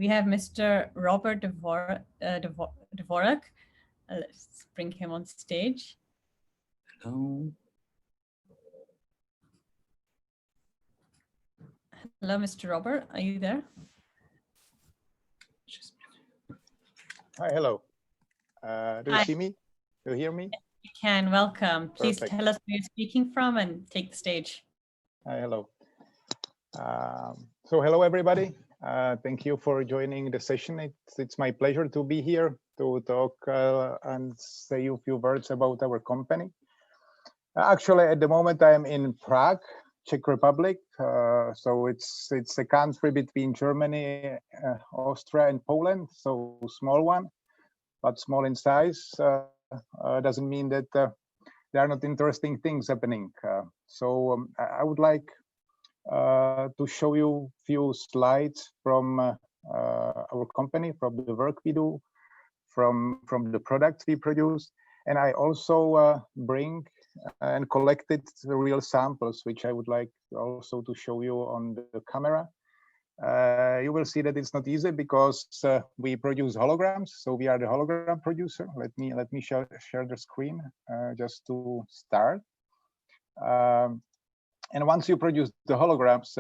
We have Mr. Robert Dvorak. Let's bring him on stage. Hello. Hello, Mr. Robert. Are you there? Hi, hello. Do you Hi. see me? Do you hear me? You can. Welcome. Please Perfect. tell us where you're speaking from and take the stage. Hi, hello. So hello, everybody. Thank you for joining the session. It's my pleasure to be here to talk and say a few words about our company. Actually, at the moment, I'm in Prague, Czech Republic. So it's a country between Germany, Austria, and Poland. So small one, but small in size. Doesn't mean that there are not interesting things happening. I would like to show you a few slides from our company, from the work we do, from the products we produce. And I also bring and collected the real samples, which I would like also to show you on the camera. You will see that it's not easy because we produce holograms. So we are the hologram producer. Let me share the screen just to start. And once you produce the holograms,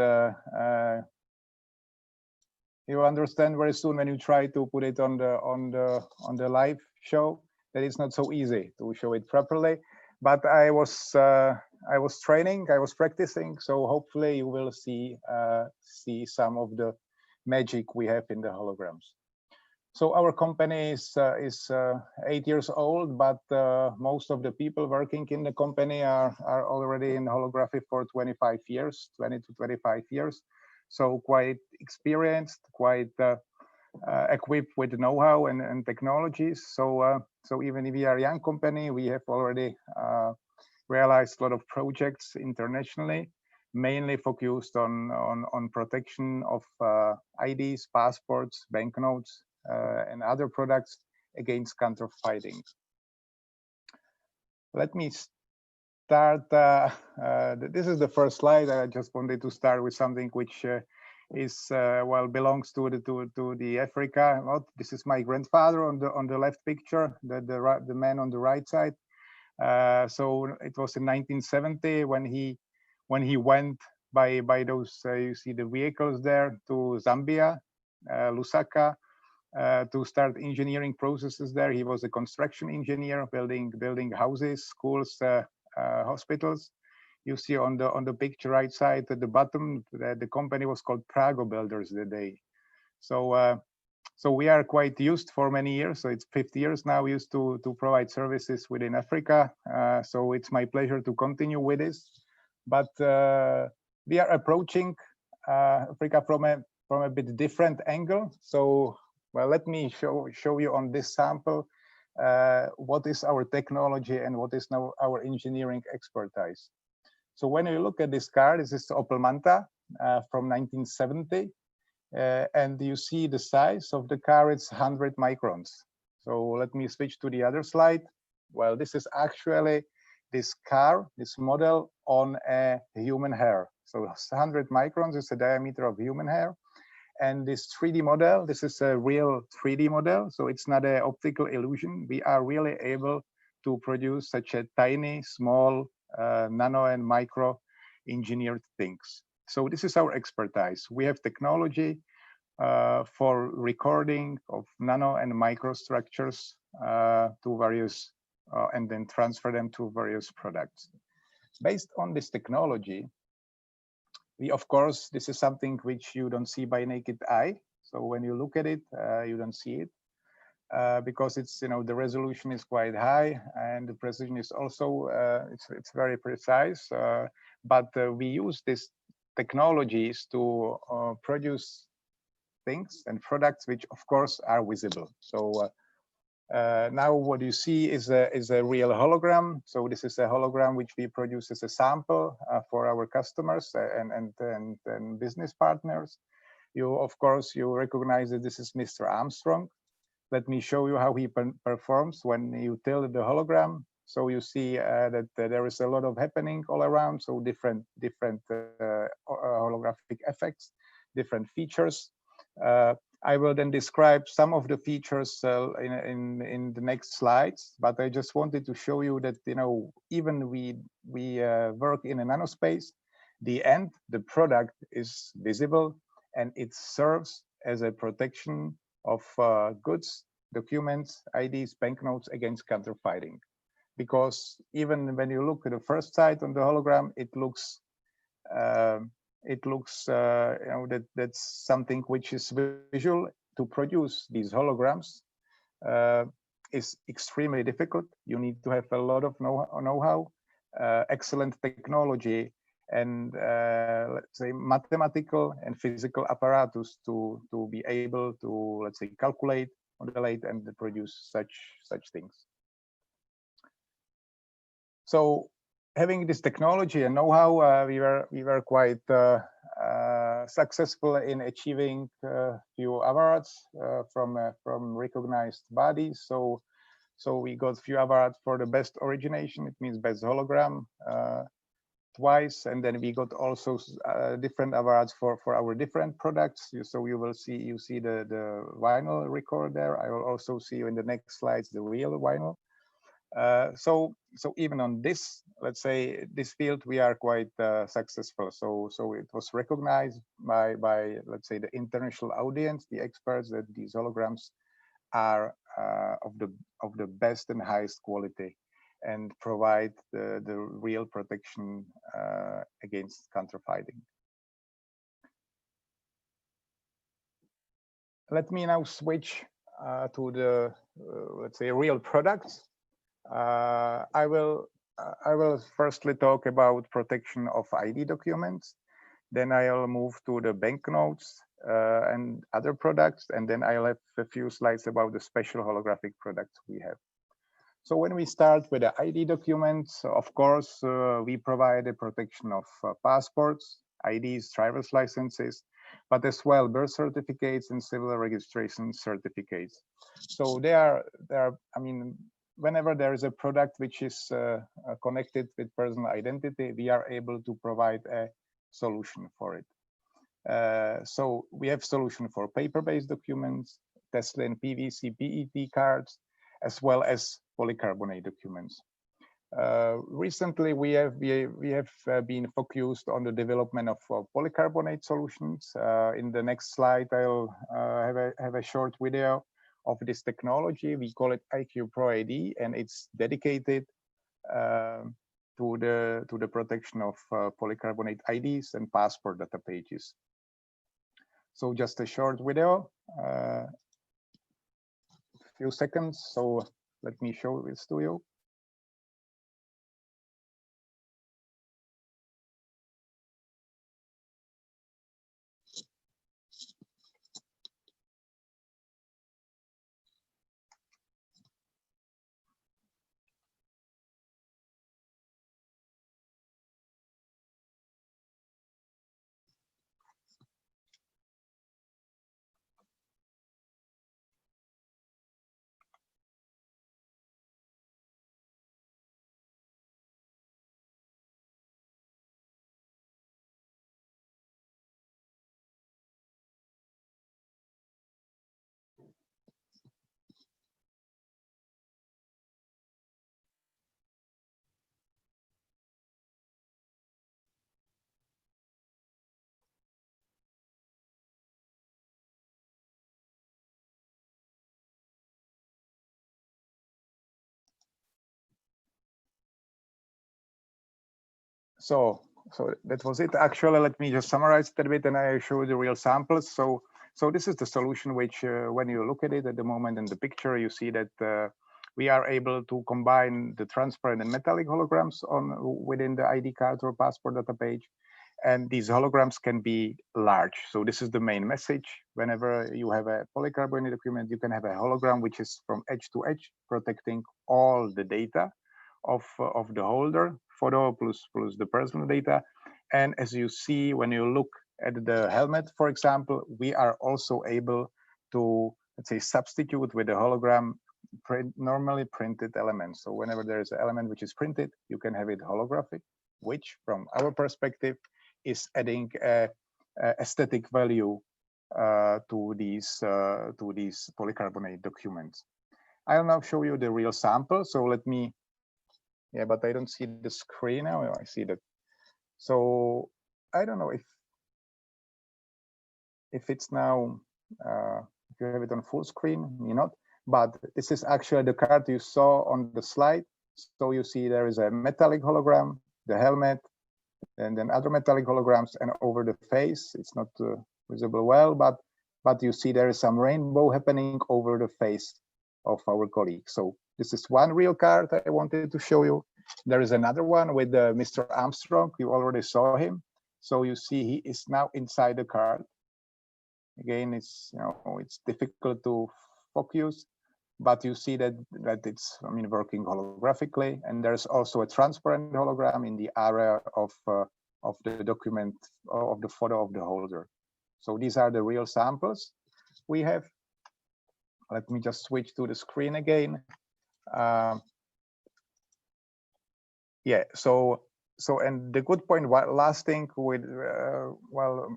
you understand very soon when you try to put it on the live show that it's not so easy to show it properly. But I was training, I was practicing, so hopefully you will see some of the magic we have in the holograms. So our company is 8 years old, but most of the people working in the company are already in holography for 25 years, 20 to 25 years. So quite experienced, quite equipped with know-how and technologies. So even if we are a young company, we have already realized a lot of projects internationally, mainly focused on protection of IDs, passports, banknotes, and other products against counterfeiting. Let me start. This is the first slide. I just wanted to start with something which is belongs to the Africa. This is my grandfather on the left picture, the man on the right side. So it was in 1970 when he went by those you see the vehicles there to Zambia, Lusaka, to start engineering processes there. He was a construction engineer, building houses, schools, hospitals. You see on the picture right side at the bottom, the company was called Prago Builders that day. So we are quite used for many years. So it's 50 years now used to provide services within Africa. So it's my pleasure to continue with this. But we are approaching Africa from a bit different angle. So let me show you on this sample what is our technology and what is now our engineering expertise. So when you look at this car, this is Opel Manta from 1970. And you see the size of the car, it's 100 microns. So let me switch to the other slide. Well, this is actually this car, this model on a human hair. So 100 microns is the diameter of human hair. And this 3D model, this is a real 3D model. So it's not an optical illusion. We are really able to produce such a tiny, small, nano and micro engineered things. So this is our expertise. We have technology for recording of nano and microstructures to various, and then transfer them to various products. Based on this technology, we, of course, this is something which you don't see by naked eye. So when you look at it, you don't see it because it's, the resolution is quite high and the precision is also, it's very precise. But we use these technologies to produce things and products which, of course, are visible. So now what you see is a real hologram. So this is a hologram which we produce as a sample for our customers and business partners. Of course, you recognize that this is Mr. Armstrong. Let me show you how he performs when you tilt the hologram. So you see that there is a lot of happening all around. So different holographic effects, different features. I will then describe some of the features in the next slides, but I just wanted to show you that, you know, even we work in a nanospace, the product is visible and it serves as a protection of goods, documents, IDs, banknotes against counterfeiting. Because even when you look at the first side on the hologram, it looks you know, that's something which is visual. To produce these holograms is extremely difficult. You need to have a lot of know-how, excellent technology, and let's say mathematical and physical apparatus to be able to, let's say, calculate, modulate, and produce such things. So having this technology and know-how, we were quite successful in achieving a few awards from recognized bodies. So we got a few awards for the best origination. It means best hologram twice, and then we got also different awards for our different products. So you see the vinyl record there. I will also see you in the next slides the real vinyl. So even on this, let's say, this field, we are quite successful. So it was recognized by let's say the international audience, the experts, that these holograms are of the best and highest quality and provide the real protection against counterfeiting. Let me now switch to the let's say real products. I will firstly talk about protection of ID documents. Then I'll move to the banknotes and other products, and then I'll have a few slides about the special holographic products we have. So when we start with the ID documents, of course, we provide the protection of passports, IDs, driver's licenses, but as well birth certificates and civil registration certificates. So they are, I mean, whenever there is a product which is connected with personal identity, we are able to provide a solution for it. So we have solution for paper-based documents, Tesla and PVC, PET cards, as well as polycarbonate documents. Recently, we have been focused on the development of polycarbonate solutions. In the next slide, I'll have a short video of this technology. We call it IQ Pro ID, and it's dedicated to the protection of polycarbonate IDs and passport data pages. So just a short video, a few seconds. So let me show this to you. So that was it. Actually, let me just summarize that a bit, and I show the real samples. So this is the solution which, when you look at it at the moment in the picture, you see that we are able to combine the transparent and metallic holograms within the ID card or passport data page. And these holograms can be large. So this is the main message. Whenever you have a polycarbonate document, you can have a hologram which is from edge to edge, protecting all the data of the holder, photo plus the personal data. And as you see, when you look at the helmet, for example, we are also able to, let's say, substitute with the hologram normally printed elements. So whenever there is an element which is printed, you can have it holographic, which from our perspective is adding aesthetic value to these polycarbonate documents. I'll now show you the real sample. So let me, yeah, but I don't see the screen now. I see that. So I don't know if it's now, if you have it on full screen, you not, but this is actually the card you saw on the slide. So you see there is a metallic hologram, the helmet, and then other metallic holograms, and over the face, it's not visible well, but you see there is some rainbow happening over the face of our colleague. So this is one real card I wanted to show you. There is another one with Mr. Armstrong. You already saw him. So you see he is now inside the card. Again, it's it's difficult to focus, but you see that it's working holographically, and there's also a transparent hologram in the area of the document, of the photo of the holder. So these are the real samples we have. Let me just switch to the screen again. Yeah, so and the good point, last thing with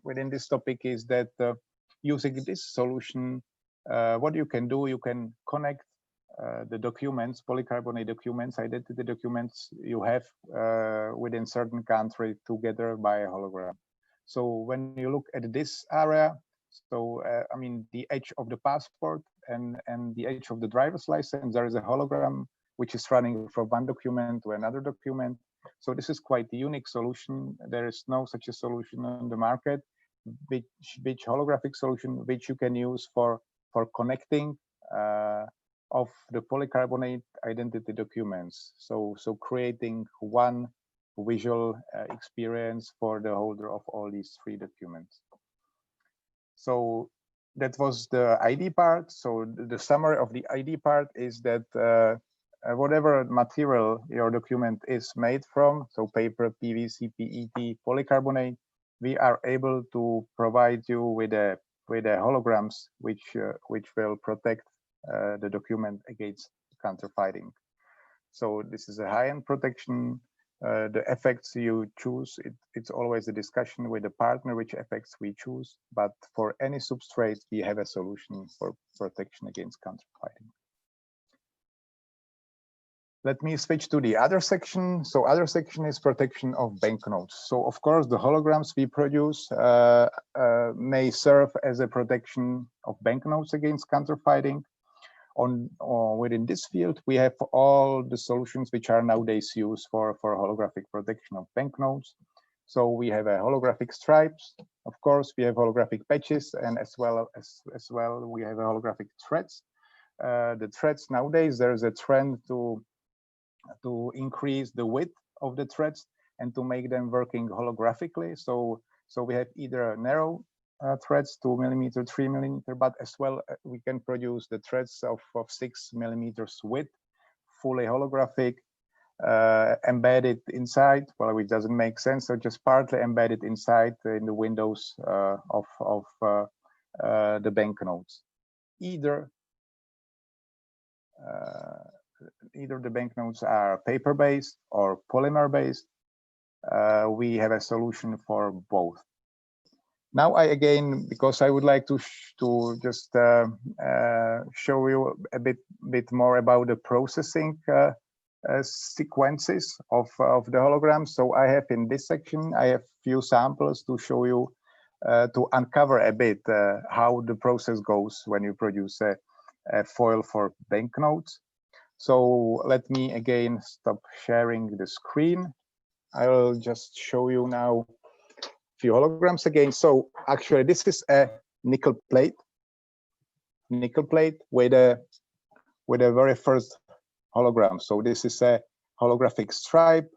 within this topic is that using this solution, what you can do, you can connect the documents, polycarbonate documents, identity documents you have within certain country together by a hologram. So when you look at this area, so the edge of the passport and the edge of the driver's license, there is a hologram which is running from one document to another document. So this is quite a unique solution. There is no such a solution on the market, which holographic solution which you can use for connecting of the polycarbonate identity documents. So creating one visual experience for the holder of all these three documents. So that was the ID part. So the summary of the ID part is that whatever material your document is made from, so paper, PVC, PET, polycarbonate, we are able to provide you with a holograms which will protect the document against counterfeiting. So this is a high-end protection. The effects you choose, it's always a discussion with the partner which effects we choose, but for any substrate we have a solution for protection against counterfeiting. Let me switch to the other section. So other section is protection of banknotes. So of course the holograms we produce may serve as a protection of banknotes against counterfeiting. Within this field, we have all the solutions which are nowadays used for holographic protection of banknotes. So we have a holographic stripes, of course, we have holographic patches, and as well we have a holographic threads. The threads nowadays, there is a trend to increase the width of the threads and to make them working holographically. So we have either narrow threads, 2 millimeter, 3 millimeter, but as well we can produce the threads of 6 millimeters width, fully holographic, embedded inside. Well, which doesn't make sense, so just partly embedded inside in the windows of the banknotes. Either the banknotes are paper-based or polymer-based. We have a solution for both. Now again, because I would like to just show you a bit more about the processing sequences of the holograms. So I have in this section, I have few samples to show you, to uncover a bit how the process goes when you produce a foil for banknotes. So let me again stop sharing the screen. I will just show you now few holograms again. So actually this is a nickel plate with a very first hologram. So this is a holographic stripe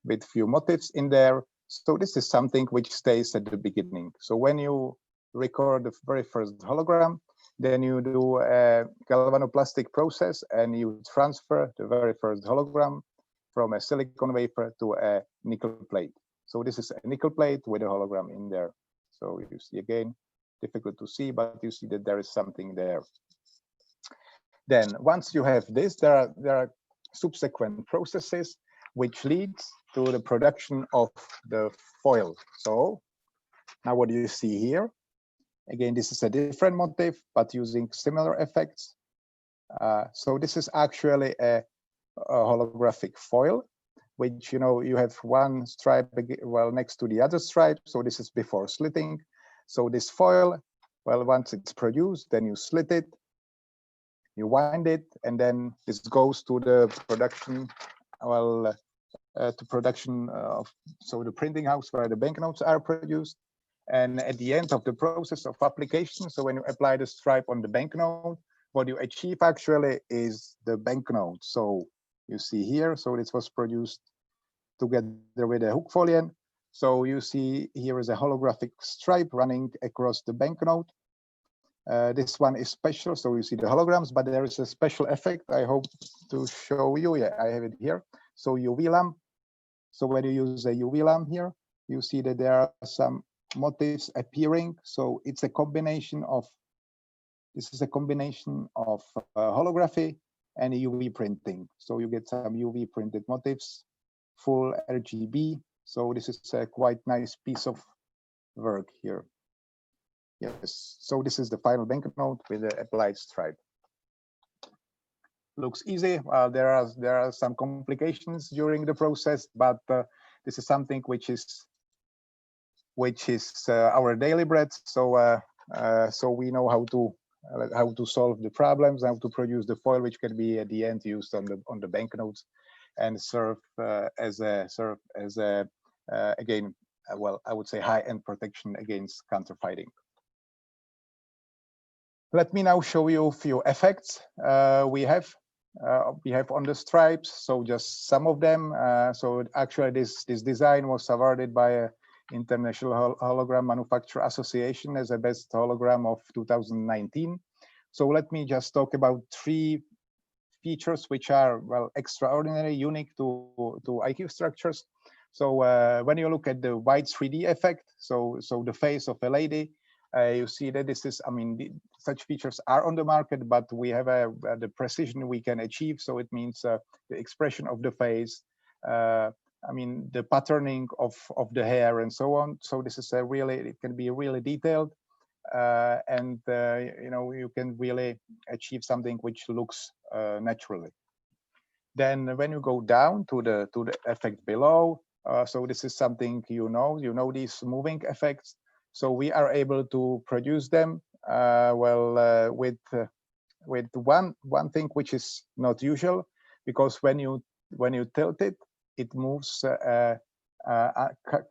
with few motifs in there. So this is something which stays at the beginning. So when you record the very first hologram, then you do a galvanoplastic process and you transfer the very first hologram from a silicon wafer to a nickel plate. So this is a nickel plate with a hologram in there. So you see again, difficult to see, but you see that there is something there. Then once you have this, there are subsequent processes which leads to the production of the foil. So now what do you see here? Again, this is a different motif, but using similar effects. So this is actually a holographic foil, which, you know, you have one stripe well next to the other stripe. So this is before slitting. So this foil, well, once it's produced, then you slit it, you wind it, and then this goes to the production, well, to production of, so the printing house where the banknotes are produced. And at the end of the process of application, so when you apply the stripe on the banknote, what you achieve actually is the banknote. So you see here, so this was produced together with a hook foliant. So you see here is a holographic stripe running across the banknote. This one is special, so you see the holograms, but there is a special effect I hope to show you. Yeah, I have it here. So UV lamp. So when you use a UV lamp here, you see that there are some motifs appearing. So it's a combination of, this is a combination of holography and UV printing. So you get some UV printed motifs, full RGB. So this is a quite nice piece of work here. Yes, so this is the final banknote with the applied stripe. Looks easy. There are some complications during the process, but this is something which is our daily bread. So so we know how to solve the problems, how to produce the foil, which can be at the end used on the banknotes, and serve as a again, well, I would say high-end protection against counterfeiting. Let me now show you a few effects we have on the stripes. So just some of them. So actually, this design was awarded by a International Hologram Manufacturer Association as a best hologram of 2019. So let me just talk about 3 features which are, well, extraordinary, unique to IQ structures. So when you look at the wide 3D effect, so the face of a lady, you see that this is, I mean, such features are on the market, but we have the precision we can achieve. So it means the expression of the face, I mean, the patterning of the hair and so on. So this is it can be really detailed, and you know, you can really achieve something which looks naturally. Then when you go down to the effect below, so this is something you know these moving effects. So we are able to produce them with one thing which is not usual, because when you tilt it, it moves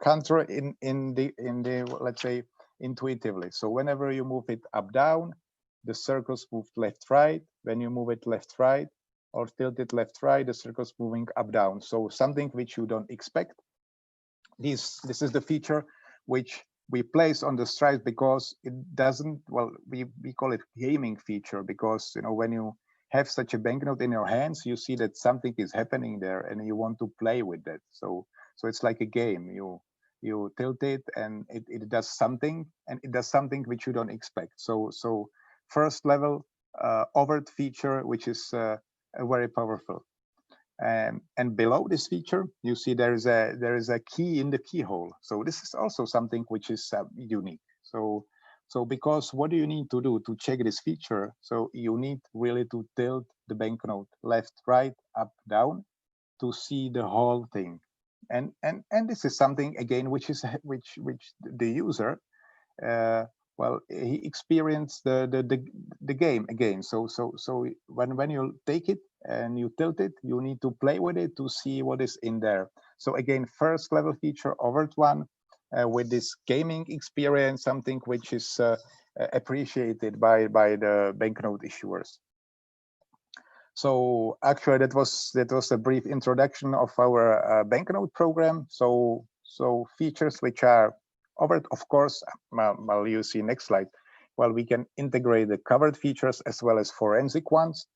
counter in the let's say intuitively. So whenever you move it up down, the circles move left right. When you move it left right or tilt it left right, the circles moving up down. So something which you don't expect. This is the feature which we place on the stripes because it doesn't, well, we call it gaming feature, because, you know, when you have such a banknote in your hands, you see that something is happening there and you want to play with that. So it's like a game. You tilt it and it does something, and it does something which you don't expect. So first level overt feature, which is very powerful. And below this feature, you see there is a key in the keyhole. So this is also something which is unique. So because what do you need to do to check this feature? So you need really to tilt the banknote left, right, up, down to see the whole thing. And this is something again which the user well, he experienced the game again. So when you take it and you tilt it, you need to play with it to see what is in there. So again, first level feature, overt one, with this gaming experience, something which is appreciated by the banknote issuers. So actually, that was a brief introduction of our banknote program. So features which are overt, of course. Well, you see next slide. Well, we can integrate the covered features as well as forensic ones.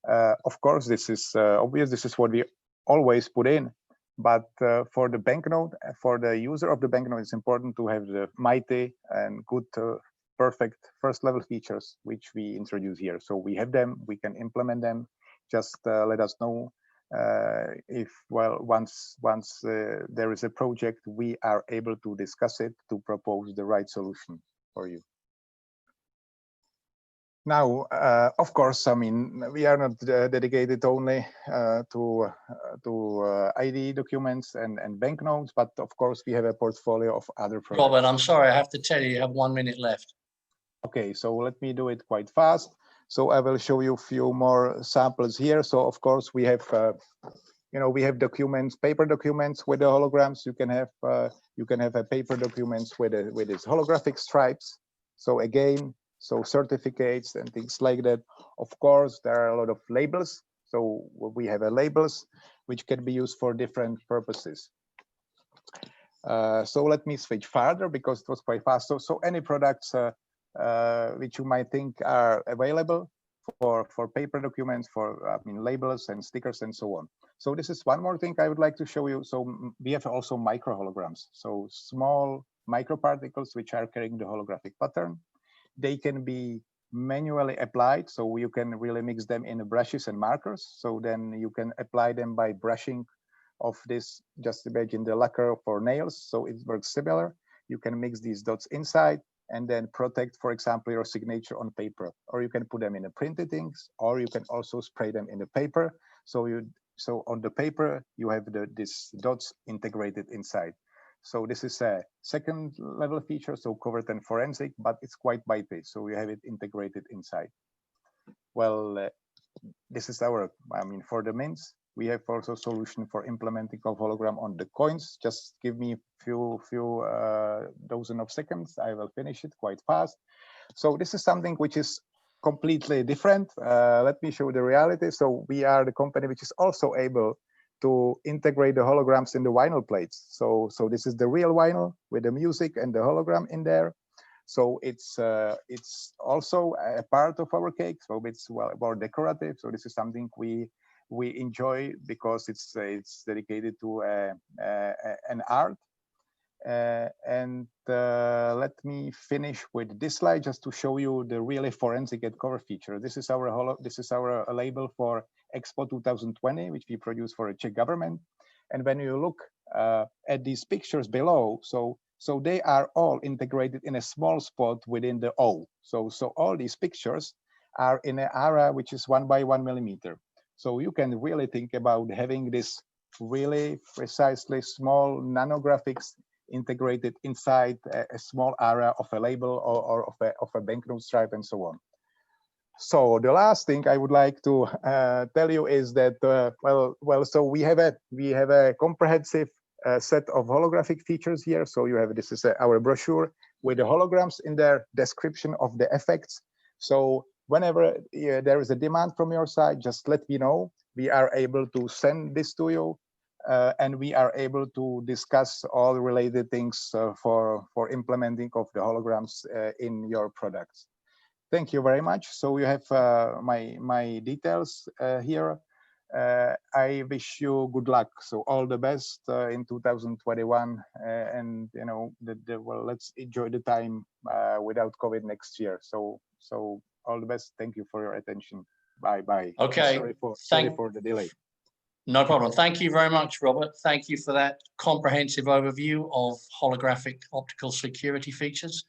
Of course, this is obvious. This is what we always put in. But for the banknote, for the user of the banknote, it's important to have the mighty and good, perfect first level features which we introduce here. So we have them. We can implement them. Just let us know if, well, once there is a project, we are able to discuss it to propose the right solution for you. Now, of course, I mean, we are not dedicated only to ID documents and banknotes, but of course, we have a portfolio of other products. Robert, I'm sorry, I have to tell you, you have 1 minute left. Okay, so let me do it quite fast. So I will show you a few more samples here. So of course, we have, we have documents, paper documents with the holograms. You can have a paper documents with its holographic stripes. So again, so certificates and things like that. Of course, there are a lot of labels. So we have labels which can be used for different purposes. So let me switch further because it was quite fast. So any products which you might think are available for paper documents, for labels and stickers and so on. So this is one more thing I would like to show you. So we have also micro holograms. So small microparticles which are carrying the holographic pattern. They can be manually applied, so you can really mix them in brushes and markers. So then you can apply them by brushing of this, just imagine the lacquer for nails. So it works similar. You can mix these dots inside and then protect, for example, your signature on paper, or you can put them in the printed inks, or you can also spray them in the paper. So on the paper, you have these dots integrated inside. So this is a second level feature, so covert and forensic, but it's quite byte-based, so you have it integrated inside. Well, this is our, for the mints, we have also solution for implementing of hologram on the coins. Just give me a few dozen of seconds, I will finish it quite fast. So this is something which is completely different. Let me show the reality. So we are the company which is also able to integrate the holograms in the vinyl plates. So this is the real vinyl with the music and the hologram in there. So it's also a part of our cake. So it's more decorative. So this is something we enjoy because it's dedicated to an art. Let me finish with this slide just to show you the really forensic and cover feature. This is our label for Expo 2020, which we produce for the Czech government. And when you look at these pictures below, so they are all integrated in a small spot within the O. So all these pictures are in an area which is 1 by 1 millimeter. So you can really think about having this really precisely small nanographics integrated inside a small area of a label or of a banknote stripe and so on. So the last thing I would like to tell you is that so we have a comprehensive set of holographic features here. So you have this is our brochure with the holograms in their description of the effects. So whenever there is a demand from your side, just let me know. We are able to send this to you, and we are able to discuss all related things for implementing of the holograms in your products. Thank you very much. So you have my details here. I wish you good luck. So all the best in 2021, and well, let's enjoy the time without COVID next year. So all the best. Thank you for your attention. Bye. Okay. Sorry for the delay. No problem. Thank you very much, Robert. Thank you for that comprehensive overview of holographic optical security features.